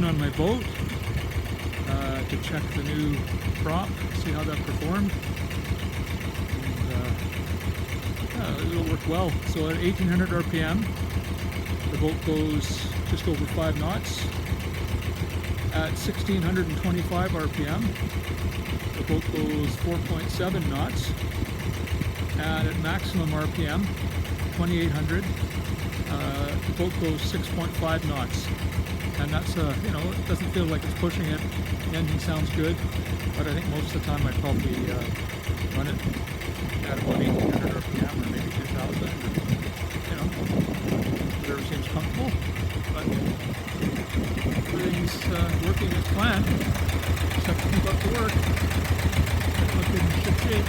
again on my boat to check the new prop, see how that performed. And it'll work well. So at 1800 RPM, the boat goes just over 5 knots. At 1625 RPM, the boat goes 4.7 knots. And at maximum RPM, 2800, the boat goes 6.5 knots. And that's, it doesn't feel like it's pushing it. The engine sounds good, but I think most of the time I'd probably run it at about 1800 RPM or maybe 2000. Whatever seems comfortable. But everything's working as planned, except to keep up the work. It's looking in ship shape.